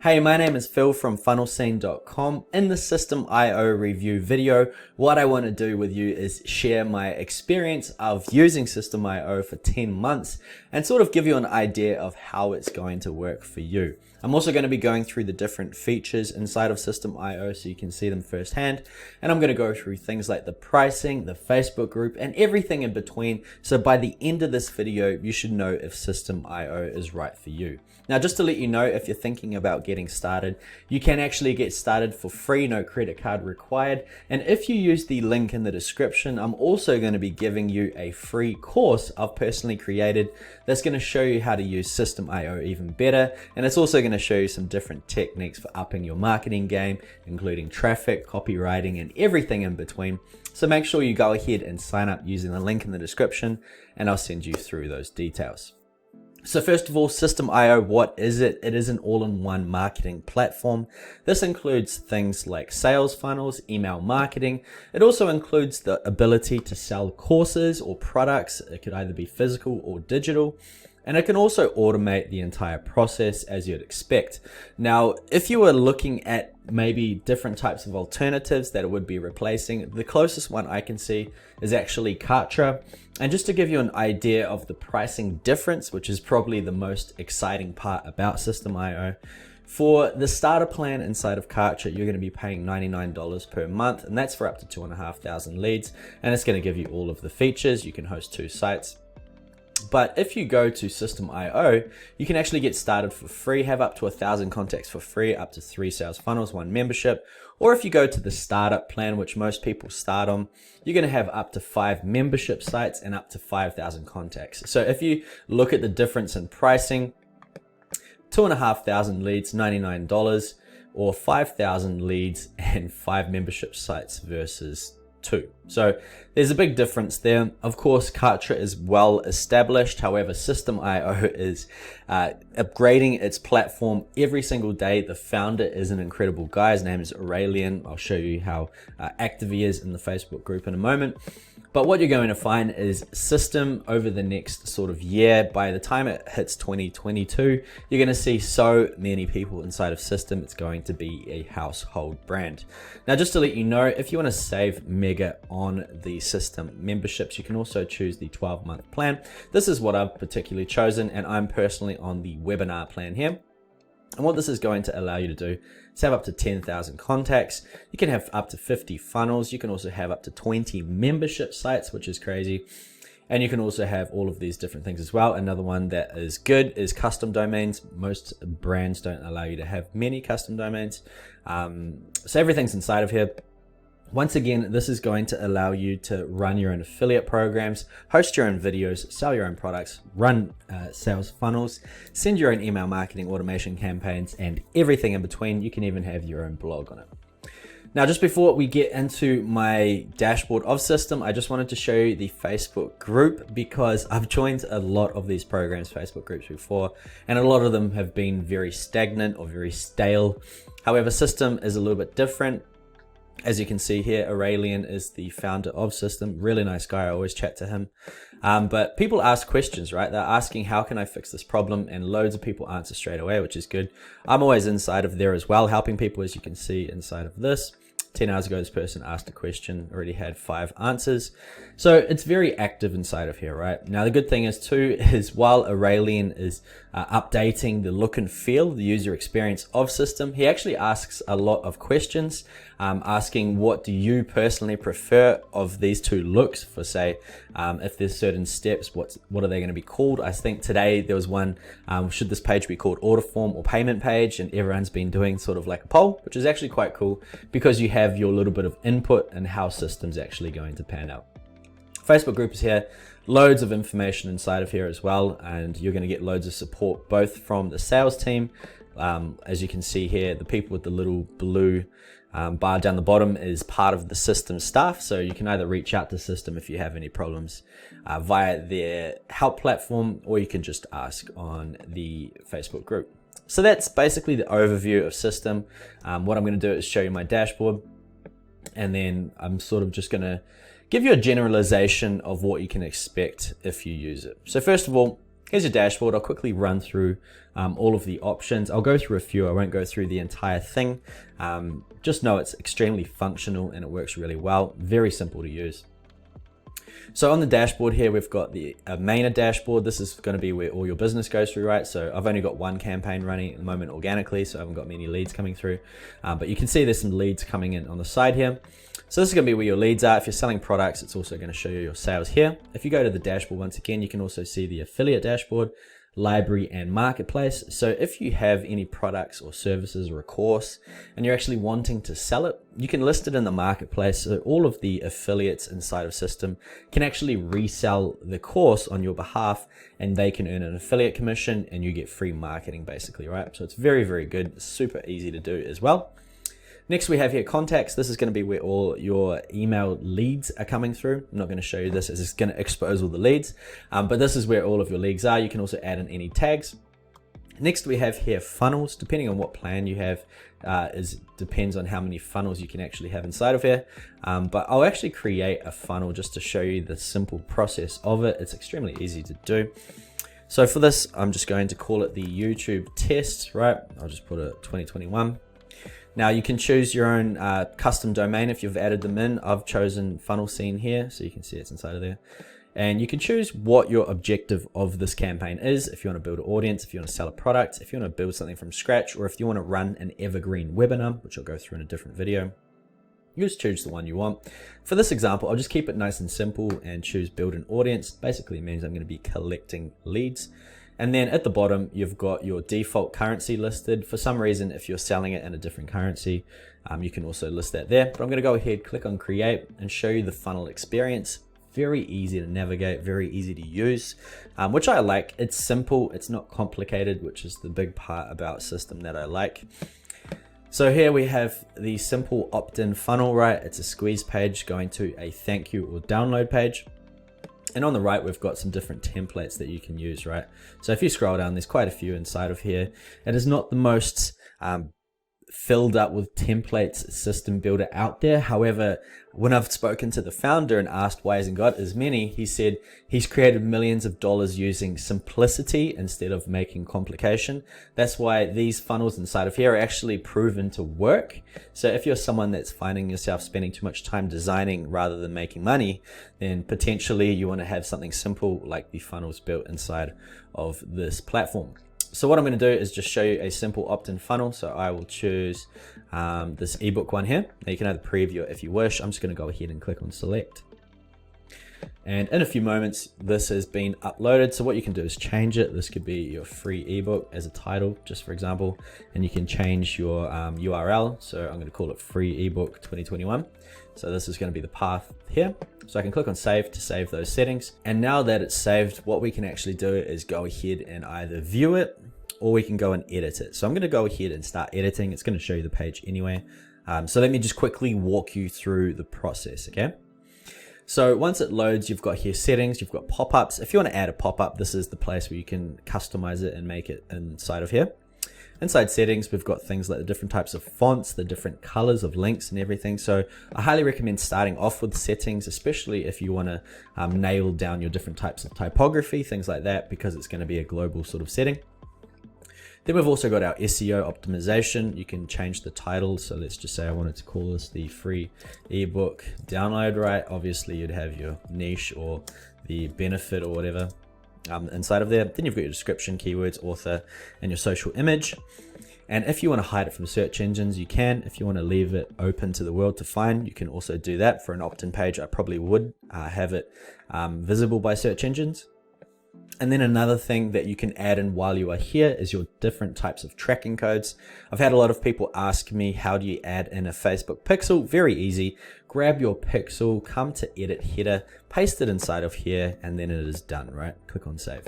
Hey, my name is Phil from funnelscene.com. In the Systeme review video, what I want to do with you is share my experience of using Systeme for 10 months and sort of give you an idea of how it's going to work for you. I'm also going to be going through the different features inside of Systeme so you can see them firsthand. And I'm going to go through things like the pricing, the Facebook group, and everything in between. So by the end of this video, you should know if Systeme is right for you. Now, just to let you know, if you're thinking about getting started, you can actually get started for free, no credit card required. And if you use the link in the description, I'm also going to be giving you a free course I've personally created that's going to show you how to use Systeme even better. And it's also going to show you some different techniques for upping your marketing game, including traffic, copywriting, and everything in between. So make sure you go ahead and sign up using the link in the description, and I'll send you through those details. So first of all, Systeme, what is it? It is an all-in-one marketing platform. This includes things like sales funnels, email marketing. It also includes the ability to sell courses or products. It could either be physical or digital. And it can also automate the entire process as you'd expect. Now, if you were looking at maybe different types of alternatives that it would be replacing, the closest one I can see is actually Kartra. And just to give you an idea of the pricing difference, which is probably the most exciting part about Systeme, for the starter plan inside of Kartra, you're going to be paying $99 per month, and that's for up to 2,500 leads. And it's going to give you all of the features. You can host 2 sites. But if you go to Systeme, you can actually get started for free, have up to 1,000 contacts for free, up to 3 sales funnels, 1 membership. Or if you go to the startup plan, which most people start on, you're going to have up to 5 membership sites and up to 5,000 contacts. So if you look at the difference in pricing, 2,500 leads, $99, or 5,000 leads and 5 membership sites versus 2. So there's a big difference there. Of course, Kartra is well established. However, Systeme is upgrading its platform every single day. The founder is an incredible guy. His name is Aurelian. I'll show you how active he is in the Facebook group in a moment. But what you're going to find is Systeme over the next sort of year, by the time it hits 2022, you're going to see so many people inside of Systeme. It's going to be a household brand. Now, just to let you know, if you want to save mega on the Systeme memberships, you can also choose the 12-month plan. This is what I've particularly chosen, and I'm personally on the webinar plan here. And what this is going to allow you to do is have up to 10,000 contacts. You can have up to 50 funnels. You can also have up to 20 membership sites, which is crazy. And you can also have all of these different things as well. Another one that is good is custom domains. Most brands don't allow you to have many custom domains. So everything's inside of here. Once again, this is going to allow you to run your own affiliate programs, host your own videos, sell your own products, run sales funnels, send your own email marketing automation campaigns, and everything in between. You can even have your own blog on it. Now, just before we get into my dashboard of Systeme, I just wanted to show you the Facebook group, because I've joined a lot of these programs, Facebook groups before, and a lot of them have been very stagnant or very stale. However, Systeme is a little bit different. As you can see here, Aurelian is the founder of Systeme. Really nice guy. I always chat to him. But people ask questions, right? They're asking, how can I fix this problem? And loads of people answer straight away, which is good. I'm always inside of there as well, helping people, as you can see inside of this. 10 hours ago, this person asked a question, already had 5 answers. So it's very active inside of here, right? Now, the good thing is too, is while Aurelian is updating the look and feel, the user experience of Systeme, he actually asks a lot of questions, asking what do you personally prefer of these 2 looks for, say, if there's certain steps, what are they going to be called? I think today there was one, should this page be called order form or payment page? And everyone's been doing sort of like a poll, which is actually quite cool, because you have your little bit of input and how Systeme's actually going to pan out. Facebook group is here, loads of information inside of here as well, and you're going to get loads of support both from the sales team. As you can see here, the people with the little blue bar down the bottom is part of the Systeme staff, so you can either reach out to Systeme if you have any problems via their help platform, or you can just ask on the Facebook group. So that's basically the overview of Systeme. What I'm going to do is show you my dashboard, and then I'm sort of just going to give you a generalization of what you can expect if you use it. So first of all, Here's your dashboard. I'll quickly run through all of the options. I'll go through a few. I won't go through the entire thing. Just know it's extremely functional and it works really well. Very simple to use. So on the dashboard here, we've got the mainer dashboard. This is going to be where all your business goes through, right? So I've only got one campaign running at the moment organically, so I haven't got many leads coming through. But you can see there's some leads coming in on the side here. So this is going to be where your leads are. If you're selling products, it's also going to show you your sales here. If you go to the dashboard once again, you can also see the affiliate dashboard, library, and marketplace. So if you have any products or services or a course and you're actually wanting to sell it, you can list it in the marketplace. So all of the affiliates inside of Systeme can actually resell the course on your behalf, and they can earn an affiliate commission and you get free marketing basically, right? So it's very, very good, super easy to do as well. Next we have here contacts. This is going to be where all your email leads are coming through. I'm not going to show you this as it's going to expose all the leads, but this is where all of your leads are. You can also add in any tags. Next we have here funnels. Depending on what plan you have, depends on how many funnels you can actually have inside of here. But I'll actually create a funnel just to show you the simple process of it. It's extremely easy to do. So for this, I'm just going to call it the YouTube test, right? I'll just put it 2021. Now you can choose your own custom domain if you've added them in. I've chosen funnel scene here, so you can see it's inside of there. And you can choose what your objective of this campaign is. If you want to build an audience, if you want to sell a product, if you want to build something from scratch, or if you want to run an evergreen webinar, which I'll go through in a different video. You just choose the one you want. For this example, I'll just keep it nice and simple and choose build an audience. Basically it means I'm going to be collecting leads. And then at the bottom, you've got your default currency listed. For some reason, if you're selling it in a different currency, you can also list that there. But I'm going to go ahead, click on create, and show you the funnel experience. Very easy to navigate, very easy to use, which I like. It's simple, it's not complicated, which is the big part about Systeme that I like. So here we have the simple opt-in funnel, right? It's a squeeze page going to a thank you or download page. And on the right, we've got some different templates that you can use, right? So if you scroll down, there's quite a few inside of here. It is not the most filled up with templates system builder out there. However, when I've spoken to the founder and asked why hasn't got as many, he said he's created millions of dollars using simplicity instead of making complication. That's why these funnels inside of here are actually proven to work. So if you're someone that's finding yourself spending too much time designing rather than making money, then potentially you want to have something simple like the funnels built inside of this platform. So what I'm going to do is just show you a simple opt-in funnel. So I will choose this ebook one here. Now you can either preview it if you wish. I'm just going to go ahead and click on select. And in a few moments, this has been uploaded. So what you can do is change it. This could be your free ebook as a title, just for example, and you can change your URL. So I'm going to call it free ebook 2021. So this is going to be the path here. So I can click on save to save those settings. And now that it's saved, what we can actually do is go ahead and either view it or we can go and edit it. So I'm going to go ahead and start editing. It's going to show you the page anyway. So let me just quickly walk you through the process, okay? So once it loads, you've got here settings, you've got pop-ups. If you want to add a pop-up, this is the place where you can customize it and make it inside of here. Inside settings, we've got things like the different types of fonts, the different colors of links and everything. So I highly recommend starting off with settings, especially if you want to nail down your different types of typography, things like that, because it's going to be a global sort of setting. Then we've also got our SEO optimization. You can change the title. So let's just say I wanted to call this the free ebook download, right? Obviously you'd have your niche or the benefit or whatever inside of there. Then you've got your description, keywords, author, and your social image. And if you want to hide it from search engines, you can. If you want to leave it open to the world to find, you can also do that. For an opt-in page, I probably would have it visible by search engines. And then another thing that you can add in while you are here is your different types of tracking codes. I've had a lot of people ask me, how do you add in a Facebook pixel? Very easy. Grab your pixel, come to edit header, paste it inside of here, and then it is done, right? Click on save.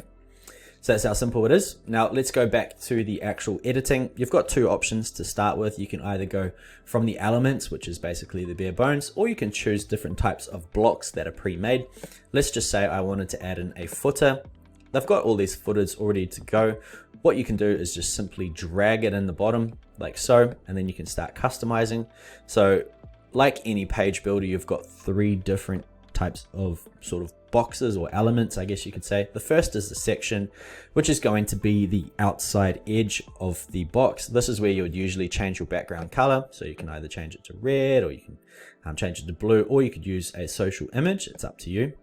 So that's how simple it is. Now let's go back to the actual editing. You've got two options to start with. You can either go from the elements, which is basically the bare bones, or you can choose different types of blocks that are pre-made. Let's just say I wanted to add in a footer. They've got all these footers already to go. What you can do is just simply drag it in the bottom like so, and then you can start customizing. So like any page builder, you've got three different types of sort of boxes or elements, I guess you could say. The first is the section, which is going to be the outside edge of the box. This is where you would usually change your background color. So you can either change it to red, or you can change it to blue, or you could use a social image. It's up to you.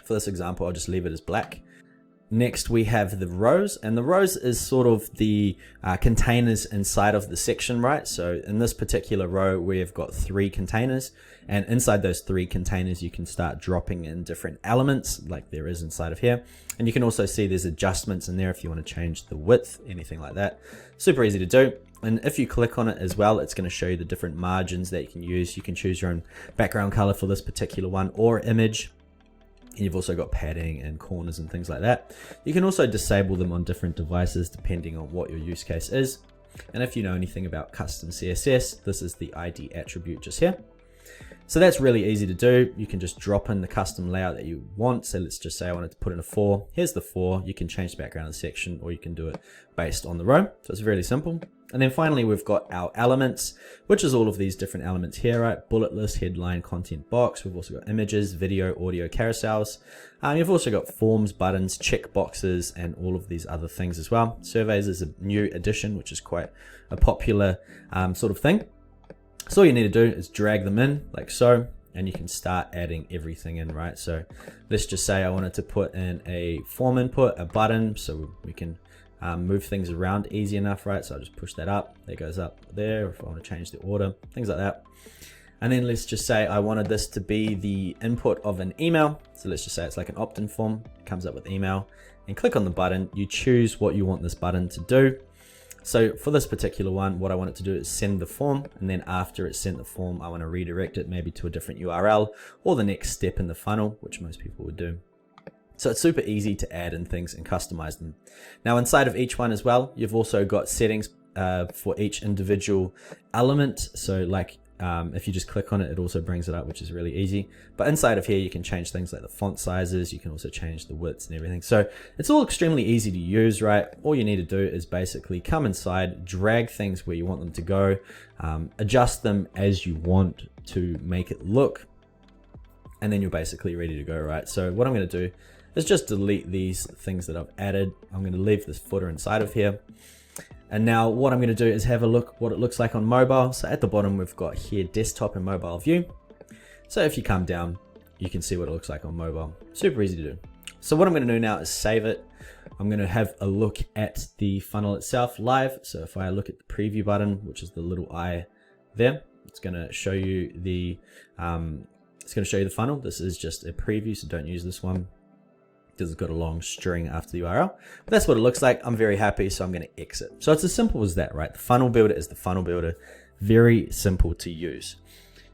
For this example, I'll just leave it as black. Next, we have the rows, and the rows is sort of the containers inside of the section, right? So in this particular row, we've got 3 containers, and inside those 3 containers, you can start dropping in different elements like there is inside of here. And you can also see there's adjustments in there if you want to change the width, anything like that. Super easy to do. And if you click on it as well, it's going to show you the different margins that you can use. You can choose your own background color for this particular one, or image. And you've also got padding and corners and things like that. You can also disable them on different devices depending on what your use case is. And if you know anything about custom CSS, this is the ID attribute just here. So that's really easy to do. You can just drop in the custom layout that you want. So let's just say I wanted to put in a 4. Here's the 4. You can change the background of the section, or you can do it based on the row. So it's really simple. And then finally, we've got our elements, which is all of these different elements here, right? Bullet list, headline, content box. We've also got images, video, audio, carousels. You've also got forms, buttons, check boxes, and all of these other things as well. Surveys is a new addition, which is quite a popular sort of thing. So all you need to do is drag them in like so, and you can start adding everything in, right? So let's just say I wanted to put in a form input, a button, so we can move things around easy enough, right? So I'll just push that up, that goes up there. If I want to change the order, things like that. And then let's just say I wanted this to be the input of an email. So let's just say it's like an opt-in form, it comes up with email, and click on the button. You choose what you want this button to do. So for this particular one, what I want it to do is send the form, and then after it's sent the form, I want to redirect it maybe to a different URL or the next step in the funnel, which most people would do. So it's super easy to add in things and customize them. Now inside of each one as well, you've also got settings for each individual element. So like if you just click on it, it also brings it up, which is really easy. But inside of here, you can change things like the font sizes. You can also change the widths and everything. So it's all extremely easy to use, right? All you need to do is basically come inside, drag things where you want them to go, adjust them as you want to make it look, and then you're basically ready to go, right? So what I'm going to do is just delete these things that I've added. I'm going to leave this footer inside of here. And now what I'm going to do is have a look what it looks like on mobile. So at the bottom, we've got here desktop and mobile view. So if you come down, you can see what it looks like on mobile. Super easy to do. So what I'm going to do now is save it. I'm going to have a look at the funnel itself live. So if I look at the preview button, which is the little eye there, it's going to show you the funnel. This is just a preview, so don't use this one, because it's got a long string after the URL. But that's what it looks like. I'm very happy, so I'm going to exit. So it's as simple as that, right? The funnel builder is the funnel builder. Very simple to use.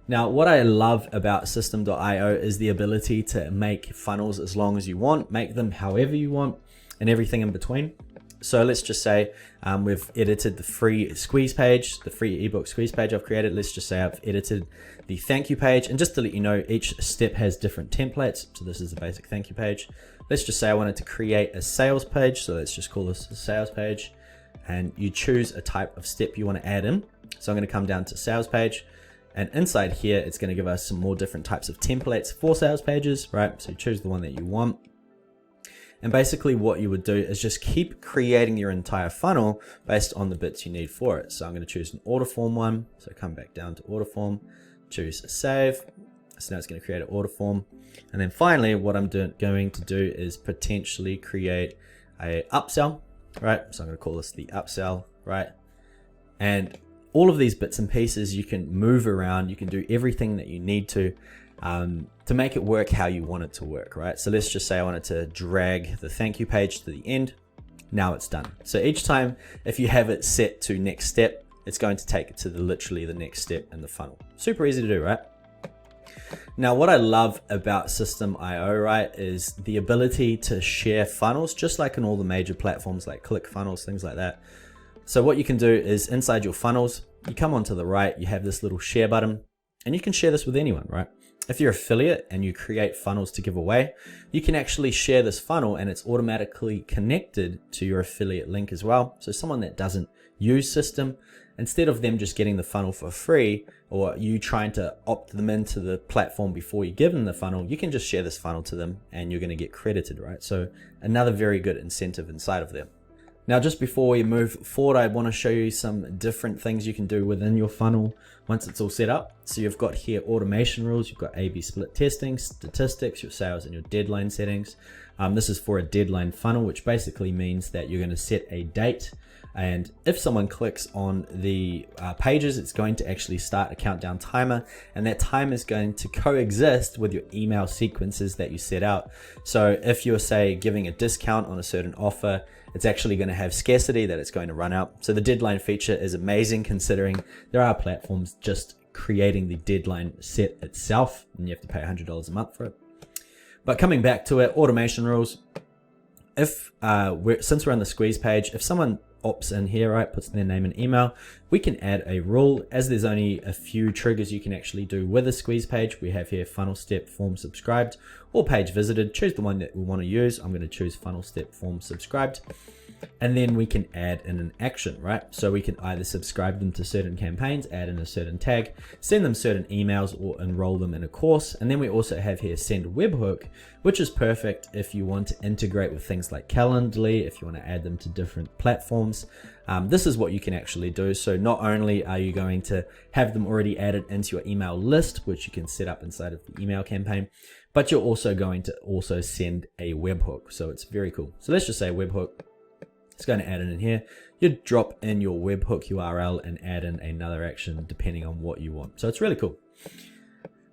Now, what I love about Systemeio is the ability to make funnels as long as you want, make them however you want, and everything in between. So let's just say we've edited the free squeeze page, the free ebook squeeze page I've created. Let's just say I've edited the thank you page. And just to let you know, each step has different templates. So this is the basic thank you page. Let's just say I wanted to create a sales page. So let's just call this a sales page. And you choose a type of step you want to add in. So I'm going to come down to sales page. And inside here, it's going to give us some more different types of templates for sales pages, right? So you choose the one that you want. And basically what you would do is just keep creating your entire funnel based on the bits you need for it. So I'm going to choose an order form one. So come back down to order form, choose save. So now it's going to create an order form. And then finally, what I'm going to do is potentially create a upsell, right? So I'm going to call this the upsell, right? And all of these bits and pieces you can move around. You can do everything that you need to make it work how you want it to work, right? So let's just say I wanted to drag the thank you page to the end. Now it's done. So each time, if you have it set to next step, it's going to take it to literally the next step in the funnel. Super easy to do, right? Now, what I love about Systemeio, right, is the ability to share funnels, just like on all the major platforms like Clickfunnels, things like that. So what you can do is inside your funnels, you come onto the right, you have this little share button, and you can share this with anyone, right? If you're an affiliate and you create funnels to give away, you can actually share this funnel and it's automatically connected to your affiliate link as well. So someone that doesn't use Systeme instead of them just getting the funnel for free, or you trying to opt them into the platform before you give them the funnel, you can just share this funnel to them and you're going to get credited, right? So another very good incentive inside of there. Now, just before we move forward, I want to show you some different things you can do within your funnel once it's all set up. So you've got here automation rules, you've got A/B split testing, statistics, your sales and your deadline settings. This is for a deadline funnel, which basically means that you're going to set a date. And if someone clicks on the pages, it's going to actually start a countdown timer, and that time is going to coexist with your email sequences that you set out. So if you're, say, giving a discount on a certain offer, it's actually going to have scarcity that it's going to run out. So the deadline feature is amazing, considering there are platforms just creating the deadline set itself, and you have to pay $100 a month for it. But coming back to it, automation rules. If since we're on the squeeze page, if someone opts in here, right, puts their name and email, we can add a rule. As there's only a few triggers you can actually do with a squeeze page, we have here funnel step, form subscribed, or page visited. Choose the one that we want to use. I'm going to choose funnel step, form subscribed. And then we can add in an action, right? So we can either subscribe them to certain campaigns, add in a certain tag, send them certain emails, or enroll them in a course. And then we also have here send webhook, which is perfect if you want to integrate with things like Calendly, if you want to add them to different platforms. This is what you can actually do. So not only are you going to have them already added into your email list, which you can set up inside of the email campaign, but you're also going to also send a webhook. So it's very cool. So let's just say webhook. It's going to add it in here. You drop in your webhook URL and add in another action depending on what you want. So it's really cool.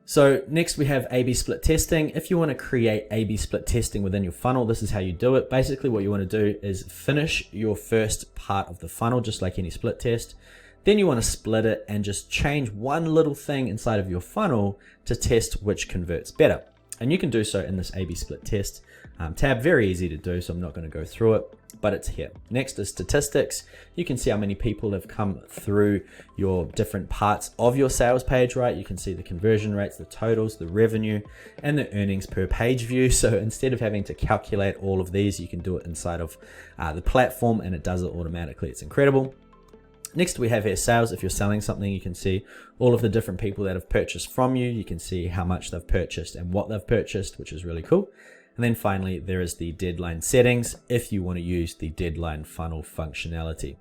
So next we have A/B split testing. If you want to create A/B split testing within your funnel, this is how you do it. Basically what you want to do is finish your first part of the funnel, just like any split test. Then you want to split it and just change one little thing inside of your funnel to test which converts better. And you can do so in this A/B split test tab. Very easy to do, so I'm not going to go through it, but it's here. Next is statistics. You can see how many people have come through your different parts of your sales page, right? You can see the conversion rates, the totals, the revenue, and the earnings per page view. So instead of having to calculate all of these, you can do it inside of the platform, and it does it automatically. It's incredible. Next we have here sales. If you're selling something, you can see all of the different people that have purchased from you. You can see how much they've purchased and what they've purchased, which is really cool. And then finally, there is the deadline settings if you want to use the deadline funnel functionality.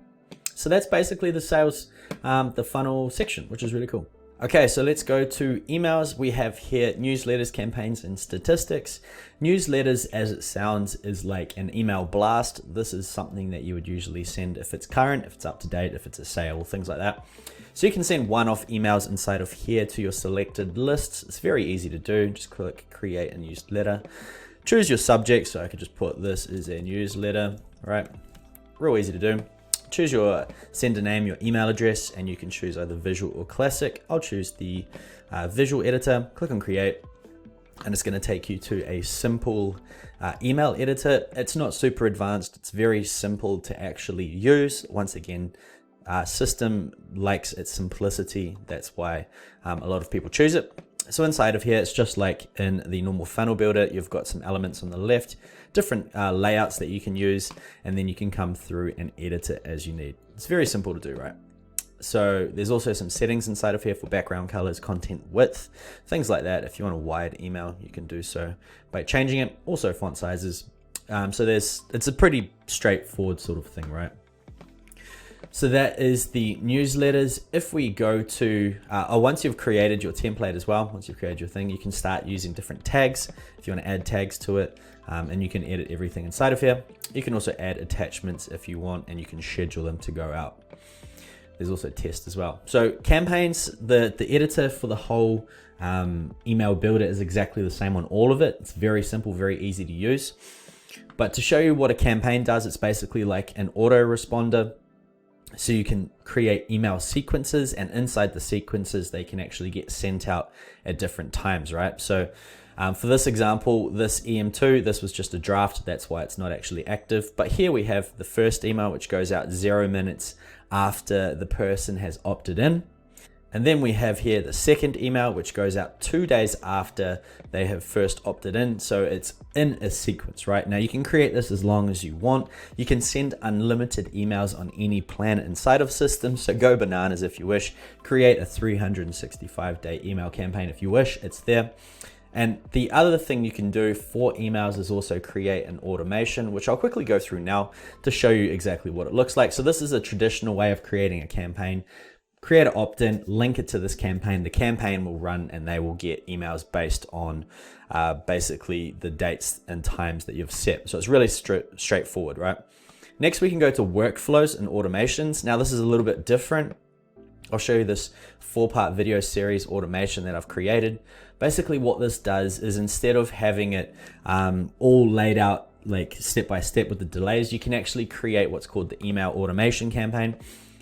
So that's basically the sales, the funnel section, which is really cool. Okay, so let's go to emails. We have here newsletters, campaigns, and statistics. Newsletters, as it sounds, is like an email blast. This is something that you would usually send if it's current, if it's up to date, if it's a sale, things like that. So you can send one-off emails inside of here to your selected lists. It's very easy to do. Just click create a newsletter. Choose your subject. So I could just put this as a newsletter, right? Real easy to do. Choose your sender name, your email address, and you can choose either visual or classic. I'll choose the visual editor, click on create, and it's going to take you to a simple email editor. It's not super advanced. It's very simple to actually use. Once again, Systeme likes its simplicity. That's why a lot of people choose it. So inside of here, it's just like in the normal funnel builder. You've got some elements on the left, different layouts that you can use, and then you can come through and edit it as you need. It's very simple to do, right? So there's also some settings inside of here for background colors, content width, things like that. If you want a wide email, you can do so by changing it. Also font sizes. So it's a pretty straightforward sort of thing, right? So that is the newsletters. If we go to, once you've created your template as well, once you've created your thing, you can start using different tags if you want to add tags to it, and you can edit everything inside of here. You can also add attachments if you want, and you can schedule them to go out. There's also test as well. So campaigns, the editor for the whole email builder is exactly the same on all of it. It's very simple, very easy to use. But to show you what a campaign does, it's basically like an autoresponder. So you can create email sequences, and inside the sequences, they can actually get sent out at different times, right? So for this example, this EM2, this was just a draft. That's why it's not actually active. But here we have the first email, which goes out 0 minutes after the person has opted in. And then we have here the second email, which goes out 2 days after they have first opted in. So it's in a sequence, right? Now you can create this as long as you want. You can send unlimited emails on any plan inside of Systeme. So go bananas if you wish. Create a 365-day email campaign if you wish, it's there. And the other thing you can do for emails is also create an automation, which I'll quickly go through now to show you exactly what it looks like. So this is a traditional way of creating a campaign. Create an opt-in, link it to this campaign. The campaign will run and they will get emails based on basically the dates and times that you've set. So it's really straightforward, right? Next, we can go to workflows and automations. Now this is a little bit different. I'll show you this 4-part video series automation that I've created. Basically what this does is instead of having it all laid out like step by step with the delays, you can actually create what's called the email automation campaign.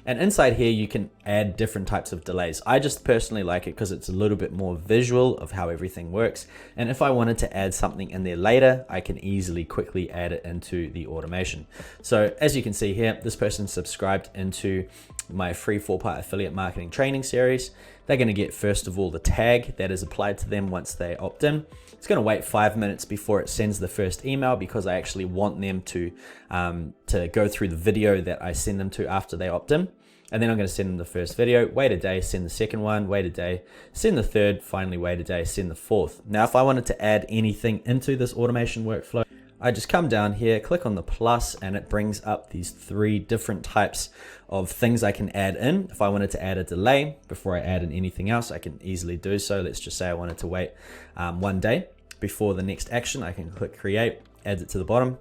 And inside here, you can add different types of delays. I just personally like it because it's a little bit more visual of how everything works. And if I wanted to add something in there later, I can easily quickly add it into the automation. So as you can see here, this person subscribed into my free 4-part affiliate marketing training series. They're going to get, first of all, the tag that is applied to them once they opt in. It's going to wait 5 minutes before it sends the first email because I actually want them to go through the video that I send them to after they opt in. And then I'm going to send them the first video, wait a day, send the second one, wait a day, send the third, finally wait a day, send the fourth. Now, if I wanted to add anything into this automation workflow, I just come down here, click on the plus, and it brings up these 3 different types of things I can add in. If I wanted to add a delay before I add in anything else, I can easily do so. Let's just say I wanted to wait 1 day before the next action. I can click create, adds it to the bottom.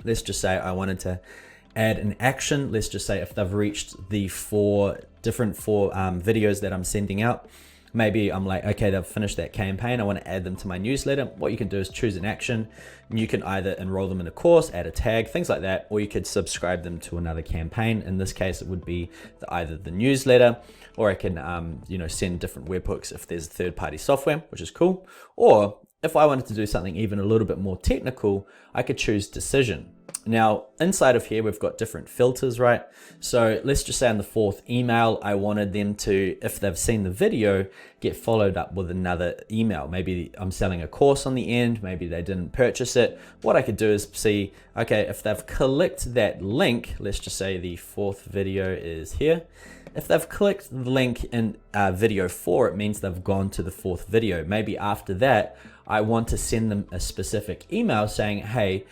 Let's just say I wanted to add an action. Let's just say if they've reached the 4 videos that I'm sending out, maybe I'm like, okay, they've finished that campaign. I want to add them to my newsletter. What you can do is choose an action. You can either enroll them in a course, add a tag, things like that, or you could subscribe them to another campaign. In this case, it would be either the newsletter, or I can send different webhooks if there's third-party software, which is cool. Or if I wanted to do something even a little bit more technical, I could choose decision. Now, inside of here, we've got different filters, right? So let's just say on the 4th email, I wanted them to, if they've seen the video, get followed up with another email. Maybe I'm selling a course on the end, maybe they didn't purchase it. What I could do is see, okay, if they've clicked that link, let's just say the 4th video is here. If they've clicked the link in video 4, it means they've gone to the 4th video. Maybe after that, I want to send them a specific email saying, hey,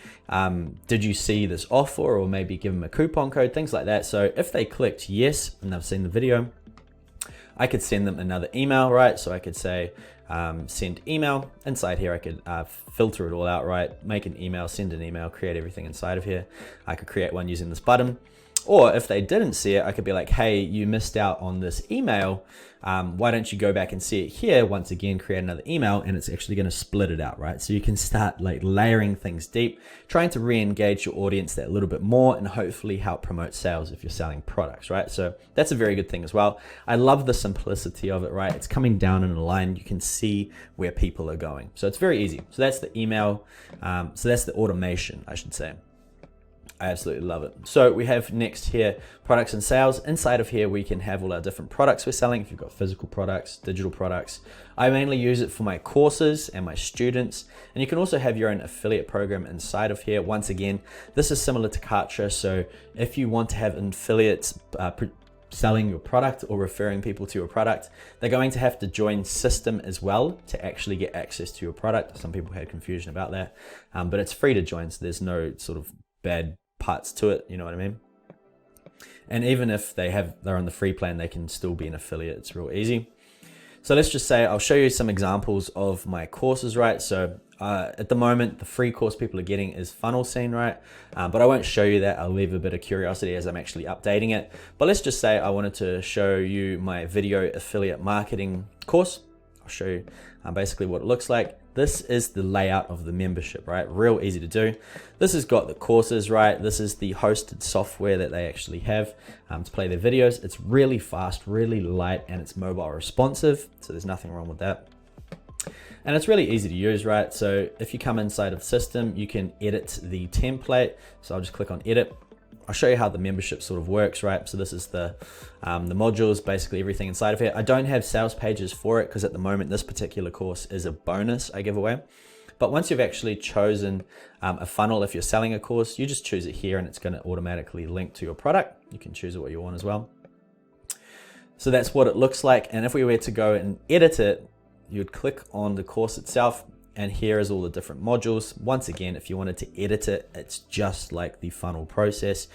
did you see this offer? Or maybe give them a coupon code, things like that. So if they clicked yes, and they've seen the video, I could send them another email, right? So I could say, send email. Inside here, I could filter it all out, right? Make an email, send an email, create everything inside of here. I could create one using this button. Or if they didn't see it, I could be like, hey, you missed out on this email. Why don't you go back and see it here? Once again, create another email, and it's actually going to split it out, right? So you can start like layering things deep, trying to re-engage your audience that little bit more, and hopefully help promote sales if you're selling products, right? So that's a very good thing as well. I love the simplicity of it, right? It's coming down in a line. You can see where people are going. So it's very easy. So that's the email. So that's the automation, I should say. I absolutely love it. So we have next here, products and sales. Inside of here, we can have all our different products we're selling. If you've got physical products, digital products. I mainly use it for my courses and my students. And you can also have your own affiliate program inside of here. Once again, this is similar to Kartra. So if you want to have affiliates selling your product or referring people to your product, they're going to have to join Systeme as well to actually get access to your product. Some people had confusion about that, but it's free to join. So there's no sort of bad parts to it, you know what I mean? And even if they're on the free plan, they can still be an affiliate. It's real easy. So let's just say I'll show you some examples of my courses, right? So at the moment, the free course people are getting is Funnel Scene, right? But I won't show you that. I'll leave a bit of curiosity as I'm actually updating it. But let's just say I wanted to show you my video affiliate marketing course. I'll show you basically what it looks like. This is the layout of the membership, right? Real easy to do. This has got the courses, right? This is the hosted software that they actually have to play their videos. It's really fast, really light, and it's mobile responsive. So there's nothing wrong with that. And it's really easy to use, right? So if you come inside of Systeme, you can edit the template. So I'll just click on edit. I'll show you how the membership sort of works, right? So this is the modules, basically everything inside of here. I don't have sales pages for it because at the moment this particular course is a bonus I give away. But once you've actually chosen a funnel, if you're selling a course, you just choose it here and it's going to automatically link to your product. You can choose what you want as well. So that's what it looks like. And if we were to go and edit it, you'd click on the course itself, and here is all the different modules. Once again, if you wanted to edit it, it's just like the funnel process.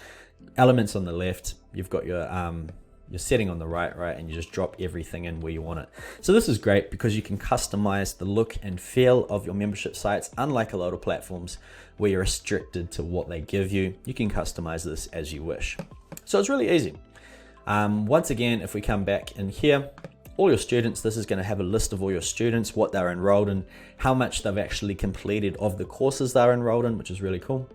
Elements on the left, you've got your setting on the right, and you just drop everything in where you want it. So this is great because you can customize the look and feel of your membership sites. Unlike a lot of platforms where you're restricted to what they give you, you can customize this as you wish. So it's really easy. Once again, if we come back in here, all your students, this is going to have a list of all your students, what they're enrolled in, how much they've actually completed of the courses they're enrolled in, which is really cool.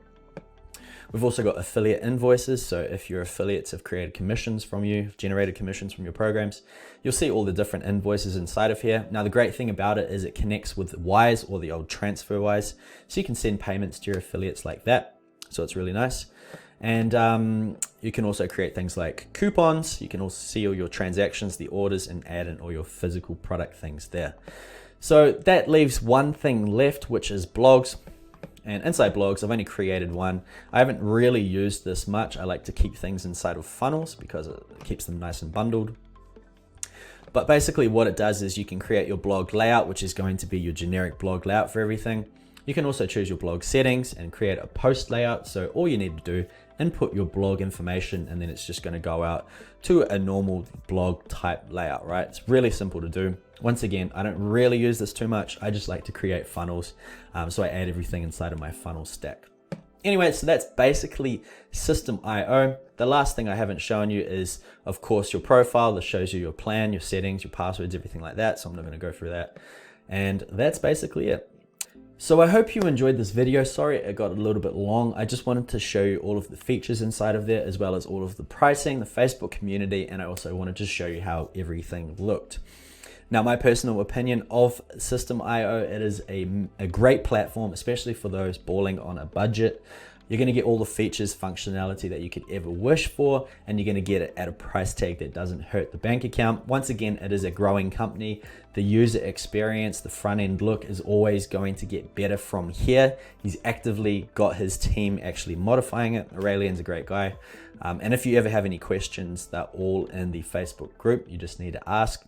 We've also got affiliate invoices. So if your affiliates have created commissions from you, generated commissions from your programs, you'll see all the different invoices inside of here. Now, the great thing about it is it connects with Wise, or the old TransferWise. So you can send payments to your affiliates like that. So it's really nice. And you can also create things like coupons. You can also see all your transactions, the orders, and add in all your physical product things there. So that leaves one thing left, which is blogs. And inside blogs, I've only created one. I haven't really used this much. I like to keep things inside of funnels because it keeps them nice and bundled. But basically what it does is you can create your blog layout, which is going to be your generic blog layout for everything. You can also choose your blog settings and create a post layout. So all you need to do, input your blog information, and then it's just going to go out to a normal blog type layout, right? It's really simple to do. Once again, I don't really use this too much. I just like to create funnels. So I add everything inside of my funnel stack. Anyway, so that's basically Systemeio. The last thing I haven't shown you is, of course, your profile that shows you your plan, your settings, your passwords, everything like that. So I'm not going to go through that. And that's basically it. So I hope you enjoyed this video. Sorry it got a little bit long. I just wanted to show you all of the features inside of there, as well as all of the pricing, the Facebook community, and I also wanted to show you how everything looked. Now, my personal opinion of Systemeio, it is a great platform, especially for those balling on a budget. You're going to get all the features, functionality that you could ever wish for, and you're going to get it at a price tag that doesn't hurt the bank account. Once again, it is a growing company. The user experience, the front end look is always going to get better from here. He's actively got his team actually modifying it. Aurelian's a great guy. And if you ever have any questions, they're all in the Facebook group. You just need to ask.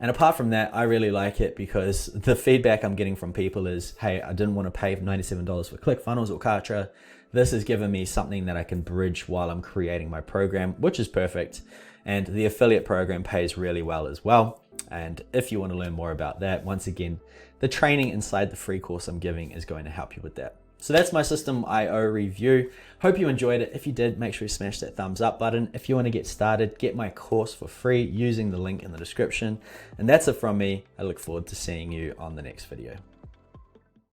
And apart from that, I really like it because the feedback I'm getting from people is, hey, I didn't want to pay $97 for Clickfunnels or Kartra. This has given me something that I can bridge while I'm creating my program, which is perfect. And the affiliate program pays really well as well. And if you want to learn more about that, once again, the training inside the free course I'm giving is going to help you with that. So that's my Systemeio review. Hope you enjoyed it. If you did, make sure you smash that thumbs up button. If you want to get started, get my course for free using the link in the description. And that's it from me. I look forward to seeing you on the next video.